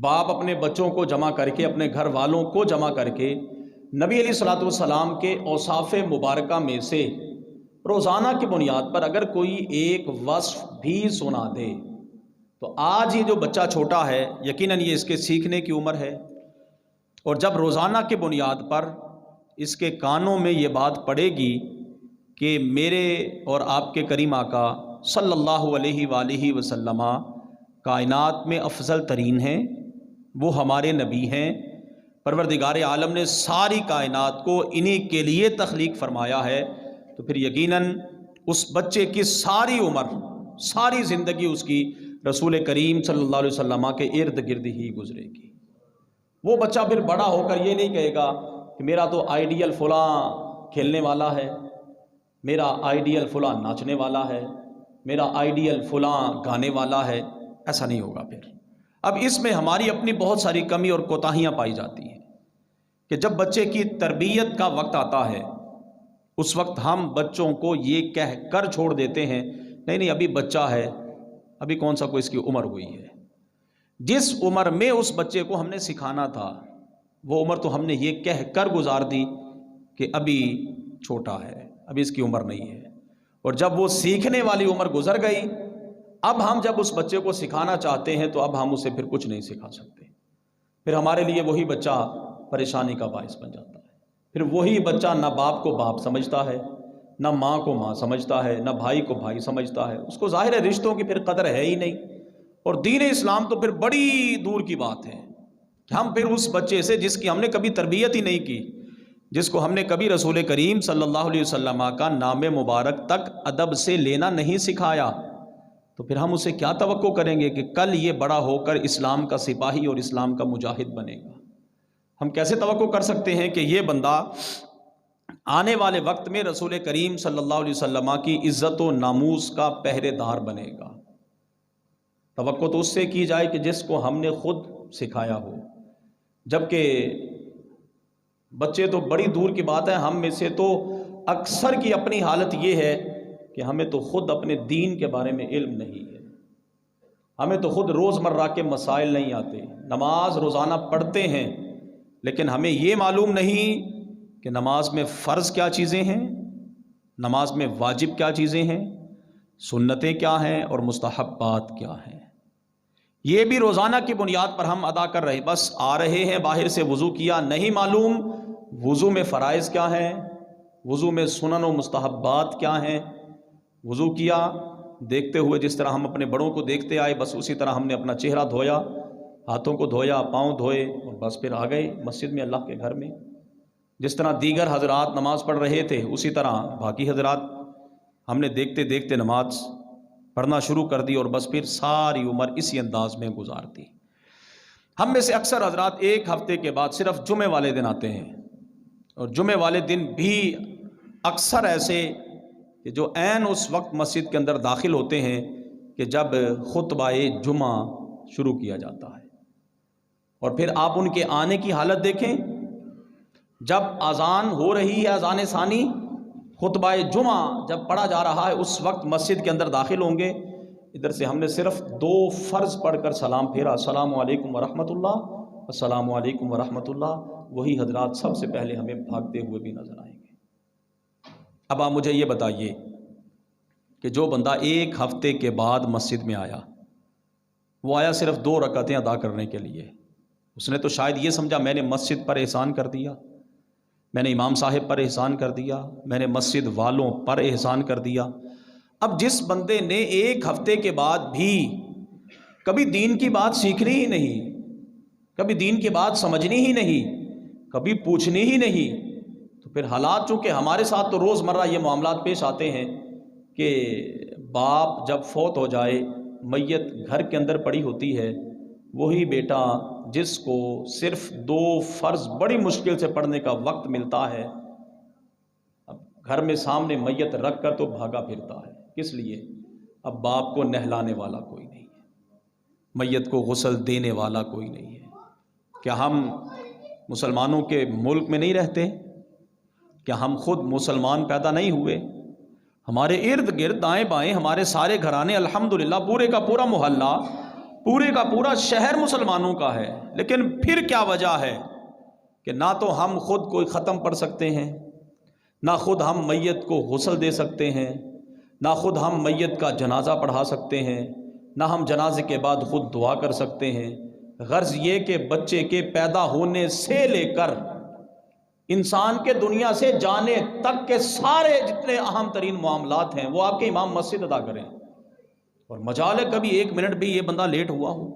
باپ اپنے بچوں کو جمع کر کے، اپنے گھر والوں کو جمع کر کے نبی علیہ الصلوۃ والسلام کے اوصاف مبارکہ میں سے روزانہ کی بنیاد پر اگر کوئی ایک وصف بھی سنا دے تو آج یہ جو بچہ چھوٹا ہے یقیناً یہ اس کے سیکھنے کی عمر ہے، اور جب روزانہ کی بنیاد پر اس کے کانوں میں یہ بات پڑے گی کہ میرے اور آپ کے کریم آقا صلی اللہ علیہ وآلہ وسلم کائنات میں افضل ترین ہیں، وہ ہمارے نبی ہیں، پروردگار عالم نے ساری کائنات کو انہی کے لیے تخلیق فرمایا ہے، تو پھر یقیناً اس بچے کی ساری عمر، ساری زندگی اس کی رسول کریم صلی اللہ علیہ وسلم کے ارد گرد ہی گزرے گی۔ وہ بچہ پھر بڑا ہو کر یہ نہیں کہے گا کہ میرا تو آئیڈیل فلاں کھیلنے والا ہے، میرا آئیڈیل فلاں ناچنے والا ہے، میرا آئیڈیل فلاں گانے والا ہے، ایسا نہیں ہوگا۔ پھر اب اس میں ہماری اپنی بہت ساری کمی اور کوتاہیاں پائی جاتی ہیں کہ جب بچے کی تربیت کا وقت آتا ہے اس وقت ہم بچوں کو یہ کہہ کر چھوڑ دیتے ہیں نہیں ابھی بچہ ہے، ابھی کون سا کوئی اس کی عمر ہوئی ہے۔ جس عمر میں اس بچے کو ہم نے سکھانا تھا وہ عمر تو ہم نے یہ کہہ کر گزار دی کہ ابھی چھوٹا ہے، ابھی اس کی عمر نہیں ہے، اور جب وہ سیکھنے والی عمر گزر گئی اب ہم جب اس بچے کو سکھانا چاہتے ہیں تو اب ہم اسے پھر کچھ نہیں سکھا سکتے، پھر ہمارے لیے وہی بچہ پریشانی کا باعث بن جاتا ہے۔ پھر وہی بچہ نہ باپ کو باپ سمجھتا ہے، نہ ماں کو ماں سمجھتا ہے، نہ بھائی کو بھائی سمجھتا ہے، اس کو ظاہر ہے رشتوں کی پھر قدر ہے ہی نہیں، اور دین اسلام تو پھر بڑی دور کی بات ہے کہ ہم پھر اس بچے سے جس کی ہم نے کبھی تربیت ہی نہیں کی، جس کو ہم نے کبھی رسول کریم صلی اللہ علیہ وسلم کا نام مبارک تک ادب سے لینا نہیں سکھایا، تو پھر ہم اسے کیا توقع کریں گے کہ کل یہ بڑا ہو کر اسلام کا سپاہی اور اسلام کا مجاہد بنے گا؟ ہم کیسے توقع کر سکتے ہیں کہ یہ بندہ آنے والے وقت میں رسول کریم صلی اللہ علیہ وسلم کی عزت و ناموس کا پہرے دار بنے گا؟ توقع تو اس سے کی جائے کہ جس کو ہم نے خود سکھایا ہو، جبکہ بچے تو بڑی دور کی بات ہے، ہم میں سے تو اکثر کی اپنی حالت یہ ہے کہ ہمیں تو خود اپنے دین کے بارے میں علم نہیں ہے، ہمیں تو خود روزمرہ کے مسائل نہیں آتے، نماز روزانہ پڑھتے ہیں لیکن ہمیں یہ معلوم نہیں کہ نماز میں فرض کیا چیزیں ہیں، نماز میں واجب کیا چیزیں ہیں، سنتیں کیا ہیں اور مستحبات کیا ہیں۔ یہ بھی روزانہ کی بنیاد پر ہم ادا کر رہے، بس آ رہے ہیں باہر سے وضو کیا، نہیں معلوم وضو میں فرائض کیا ہیں، وضو میں سنن و مستحبات کیا ہیں۔ وضو کیا دیکھتے ہوئے جس طرح ہم اپنے بڑوں کو دیکھتے آئے بس اسی طرح ہم نے اپنا چہرہ دھویا، ہاتھوں کو دھویا، پاؤں دھوئے اور بس پھر آ گئے مسجد میں اللہ کے گھر میں۔ جس طرح دیگر حضرات نماز پڑھ رہے تھے اسی طرح باقی حضرات ہم نے دیکھتے دیکھتے نماز پڑھنا شروع کر دی اور بس پھر ساری عمر اسی انداز میں گزار دی۔ ہم میں سے اکثر حضرات ایک ہفتے کے بعد صرف جمعے والے دن آتے ہیں، اور جمعے والے دن بھی اکثر ایسے کہ جو عین اس وقت مسجد کے اندر داخل ہوتے ہیں کہ جب خطبہ جمعہ شروع کیا جاتا ہے، اور پھر آپ ان کے آنے کی حالت دیکھیں، جب اذان ہو رہی ہے اذان ثانی، خطبہ جمعہ جب پڑھا جا رہا ہے اس وقت مسجد کے اندر داخل ہوں گے، ادھر سے ہم نے صرف 2 فرض پڑھ کر سلام پھیرا، السلام علیکم ورحمۃ اللہ، السلام علیکم ورحمۃ اللہ، وہی حضرات سب سے پہلے ہمیں بھاگتے ہوئے بھی نظر آئیں گے۔ اب آپ مجھے یہ بتائیے کہ جو بندہ ایک ہفتے کے بعد مسجد میں آیا، وہ آیا صرف 2 رکعتیں ادا کرنے کے لیے، اس نے تو شاید یہ سمجھا میں نے مسجد پر احسان کر دیا، میں نے امام صاحب پر احسان کر دیا، میں نے مسجد والوں پر احسان کر دیا۔ اب جس بندے نے ایک ہفتے کے بعد بھی کبھی دین کی بات سیکھنی ہی نہیں، کبھی دین کی بات سمجھنی ہی نہیں، کبھی پوچھنی ہی نہیں، تو پھر حالات چونکہ ہمارے ساتھ تو روزمرہ یہ معاملات پیش آتے ہیں کہ باپ جب فوت ہو جائے، میت گھر کے اندر پڑی ہوتی ہے، وہی بیٹا جس کو صرف 2 فرض بڑی مشکل سے پڑھنے کا وقت ملتا ہے، اب گھر میں سامنے میت رکھ کر تو بھاگا پھرتا ہے، کس لیے؟ اب باپ کو نہلانے والا کوئی نہیں ہے، میت کو غسل دینے والا کوئی نہیں ہے۔ کیا ہم مسلمانوں کے ملک میں نہیں رہتے؟ کیا ہم خود مسلمان پیدا نہیں ہوئے؟ ہمارے ارد گرد دائیں بائیں ہمارے سارے گھرانے الحمدللہ پورے کا پورا محلہ پورے کا پورا شہر مسلمانوں کا ہے، لیکن پھر کیا وجہ ہے کہ نہ تو ہم خود کوئی ختم پڑھ سکتے ہیں، نہ خود ہم میت کو غسل دے سکتے ہیں، نہ خود ہم میت کا جنازہ پڑھا سکتے ہیں، نہ ہم جنازے کے بعد خود دعا کر سکتے ہیں۔ غرض یہ کہ بچے کے پیدا ہونے سے لے کر انسان کے دنیا سے جانے تک کے سارے جتنے اہم ترین معاملات ہیں وہ آپ کے امام مسجد ادا کریں۔ اور مجال ہے کبھی 1 منٹ بھی یہ بندہ لیٹ ہوا ہو،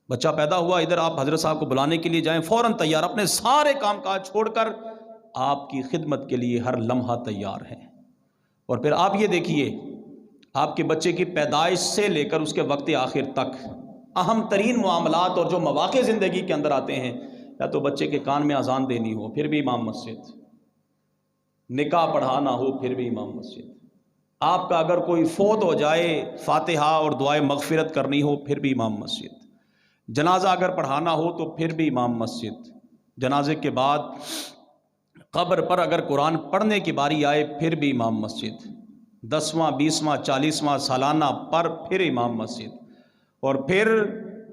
بچہ پیدا ہوا، ادھر آپ حضرت صاحب کو بلانے کے لیے جائیں، فوراً تیار، اپنے سارے کام کاج چھوڑ کر آپ کی خدمت کے لیے ہر لمحہ تیار ہیں۔ اور پھر آپ یہ دیکھیے، آپ کے بچے کی پیدائش سے لے کر اس کے وقت آخر تک اہم ترین معاملات اور جو مواقع زندگی کے اندر آتے ہیں، یا تو بچے کے کان میں اذان دینی ہو پھر بھی امام مسجد، نکاح پڑھانا ہو پھر بھی امام مسجد، آپ کا اگر کوئی فوت ہو جائے فاتحہ اور دعائے مغفرت کرنی ہو پھر بھی امام مسجد، جنازہ اگر پڑھانا ہو تو پھر بھی امام مسجد، جنازے کے بعد قبر پر اگر قرآن پڑھنے کی باری آئے پھر بھی امام مسجد، 10واں 20واں 40واں سالانہ پر پھر امام مسجد۔ اور پھر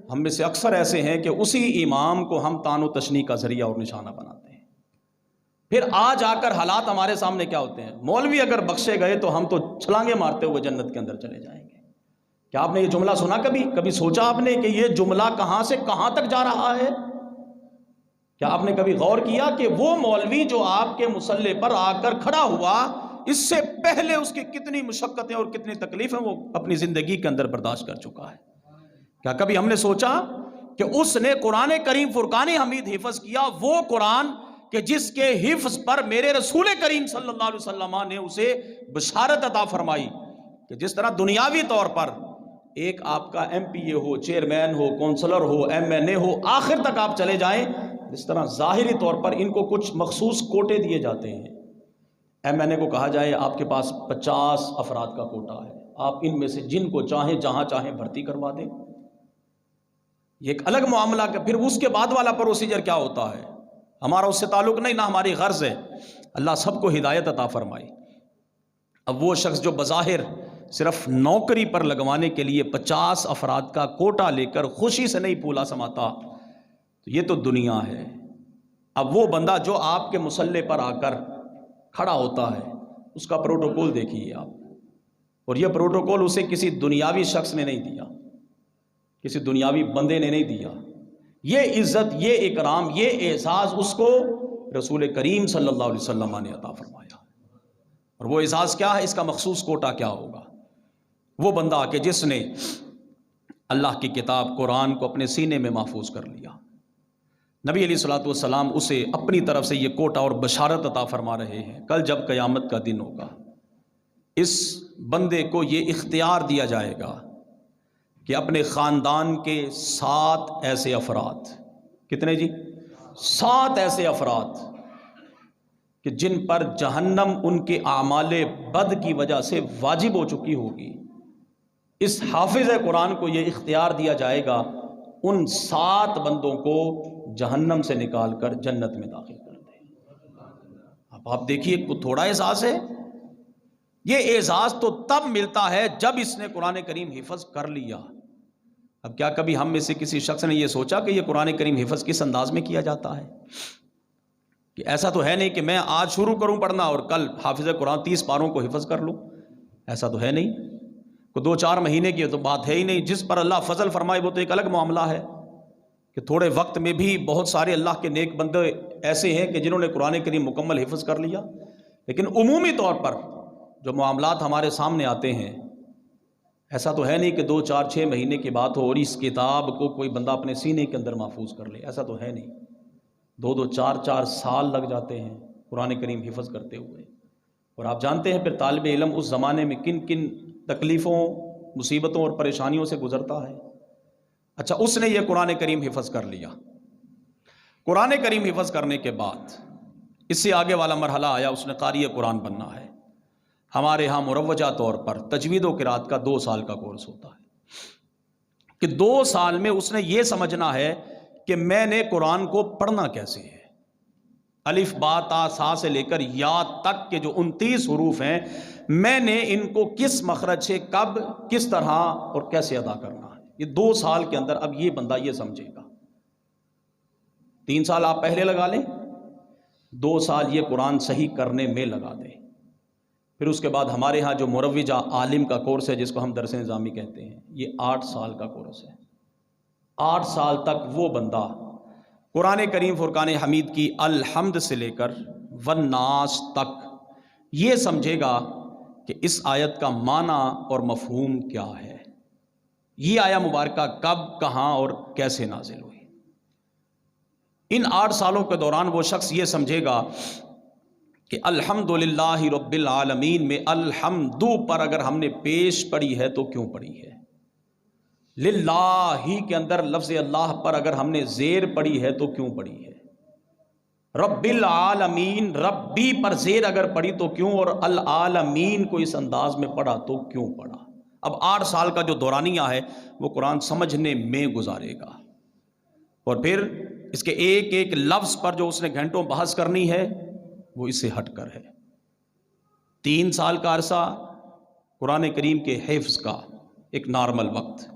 ہم میں سے اکثر ایسے ہیں کہ اسی امام کو ہم تان و تشنیع کا ذریعہ اور نشانہ بناتے ہیں۔ پھر آج آ کر حالات ہمارے سامنے کیا ہوتے ہیں، مولوی اگر بخشے گئے تو ہم تو چھلانگے مارتے ہوئے جنت کے اندر چلے جائیں گے۔ کیا آپ نے یہ جملہ سنا کبھی سوچا آپ نے کہ یہ جملہ کہاں سے کہاں تک جا رہا ہے؟ کیا آپ نے کبھی غور کیا کہ وہ مولوی جو آپ کے مصلی پر آ کر کھڑا ہوا، اس سے پہلے اس کی کتنی مشقتیں اور کتنی تکلیفیں وہ اپنی زندگی کے اندر برداشت کر چکا ہے؟ کیا کبھی ہم نے سوچا کہ اس نے قرآن کریم فرقان حمید حفظ کیا، وہ قرآن کہ جس کے حفظ پر میرے رسول کریم صلی اللہ علیہ وسلم نے اسے بشارت عطا فرمائی کہ جس طرح دنیاوی طور پر ایک آپ کا ایم پی اے ہو، چیئرمین ہو، کونسلر ہو، ایم این اے ہو، آخر تک آپ چلے جائیں، اس طرح ظاہری طور پر ان کو کچھ مخصوص کوٹے دیے جاتے ہیں۔ ایم این اے کو کہا جائے آپ کے پاس 50 افراد کا کوٹا ہے، آپ ان میں سے جن کو چاہیں جہاں چاہیں بھرتی کروا دیں۔ یہ ایک الگ معاملہ کہ پھر اس کے بعد والا پروسیجر کیا ہوتا ہے، ہمارا اس سے تعلق نہیں، نہ ہماری غرض ہے۔ اللہ سب کو ہدایت عطا فرمائے۔ اب وہ شخص جو بظاہر صرف نوکری پر لگوانے کے لیے 50 افراد کا کوٹا لے کر خوشی سے نہیں پھولا سماتا، تو یہ تو دنیا ہے۔ اب وہ بندہ جو آپ کے مصلی پر آ کر کھڑا ہوتا ہے، اس کا پروٹوکول دیکھیے آپ، اور یہ پروٹوکول اسے کسی دنیاوی شخص نے نہیں دیا، کسی دنیاوی بندے نے نہیں دیا۔ یہ عزت، یہ اکرام، یہ اعزاز اس کو رسول کریم صلی اللہ علیہ وسلم نے عطا فرمایا۔ اور وہ اعزاز کیا ہے، اس کا مخصوص کوٹا کیا ہوگا؟ وہ بندہ کہ جس نے اللہ کی کتاب قرآن کو اپنے سینے میں محفوظ کر لیا، نبی علیہ الصلوۃ والسلام اسے اپنی طرف سے یہ کوٹا اور بشارت عطا فرما رہے ہیں، کل جب قیامت کا دن ہوگا اس بندے کو یہ اختیار دیا جائے گا کہ اپنے خاندان کے 7 ایسے افراد، کتنے جی؟ 7 ایسے افراد کہ جن پر جہنم ان کے اعمال بد کی وجہ سے واجب ہو چکی ہوگی، اس حافظ قرآن کو یہ اختیار دیا جائے گا ان 7 بندوں کو جہنم سے نکال کر جنت میں داخل کر دیں۔ اب آپ دیکھیے کو تھوڑا احساس ہے، یہ اعزاز تو تب ملتا ہے جب اس نے قرآن کریم حفظ کر لیا۔ اب کیا کبھی ہم میں سے کسی شخص نے یہ سوچا کہ یہ قرآن کریم حفظ کس انداز میں کیا جاتا ہے؟ کہ ایسا تو ہے نہیں کہ میں آج شروع کروں پڑھنا اور کل حافظ قرآن 30 پاروں کو حفظ کر لوں، ایسا تو ہے نہیں۔ کو 2-4 مہینے کی تو بات ہے ہی نہیں، جس پر اللہ فضل فرمائے وہ تو ایک الگ معاملہ ہے کہ تھوڑے وقت میں بھی بہت سارے اللہ کے نیک بندے ایسے ہیں کہ جنہوں نے قرآن کریم مکمل حفظ کر لیا۔ لیکن عمومی طور پر جو معاملات ہمارے سامنے آتے ہیں، ایسا تو ہے نہیں کہ 2-4-6 مہینے کی بات ہو اور اس کتاب کو کوئی بندہ اپنے سینے کے اندر محفوظ کر لے، ایسا تو ہے نہیں۔ 2-2 4-4 سال لگ جاتے ہیں قرآن کریم حفظ کرتے ہوئے۔ اور آپ جانتے ہیں پھر طالب علم اس زمانے میں کن کن تکلیفوں، مصیبتوں اور پریشانیوں سے گزرتا ہے۔ اچھا، اس نے یہ قرآن کریم حفظ کر لیا۔ قرآن کریم حفظ کرنے کے بعد اس سے آگے والا مرحلہ آیا، اس نے قاری قرآن بننا ہے۔ ہمارے ہاں مروجہ طور پر تجوید و قرات کا 2 سال کا کورس ہوتا ہے کہ 2 سال میں اس نے یہ سمجھنا ہے کہ میں نے قرآن کو پڑھنا کیسے ہے، الف با تا سا سے لے کر یا تک کے جو 29 حروف ہیں، میں نے ان کو کس مخرج سے کب، کس طرح اور کیسے ادا کرنا ہے۔ یہ 2 سال کے اندر اب یہ بندہ یہ سمجھے گا. 3 سال آپ پہلے لگا لیں، 2 سال یہ قرآن صحیح کرنے میں لگا دیں. پھر اس کے بعد ہمارے ہاں جو مروجہ عالم کا کورس ہے جس کو ہم درس نظامی کہتے ہیں، یہ 8 سال کا کورس ہے. 8 سال تک وہ بندہ قرآن کریم فرقان حمید کی الحمد سے لے کر والناس تک یہ سمجھے گا کہ اس آیت کا معنی اور مفہوم کیا ہے، یہ آیہ مبارکہ کب، کہاں اور کیسے نازل ہوئی. ان 8 سالوں کے دوران وہ شخص یہ سمجھے گا کہ الحمدللہ رب العالمین میں الحمد پر اگر ہم نے پیش پڑھی ہے تو کیوں پڑھی ہے، للہ ہی کے اندر لفظ اللہ پر اگر ہم نے زیر پڑھی ہے تو کیوں پڑھی ہے، رب العالمین ربی پر زیر اگر پڑھی تو کیوں، اور العالمین کو اس انداز میں پڑھا تو کیوں پڑھا. اب 8 سال کا جو دورانیہ ہے وہ قرآن سمجھنے میں گزارے گا، اور پھر اس کے ایک ایک لفظ پر جو اس نے گھنٹوں بحث کرنی ہے وہ اس سے ہٹ کر ہے. 3 سال کا عرصہ قرآن کریم کے حفظ کا ایک نارمل وقت،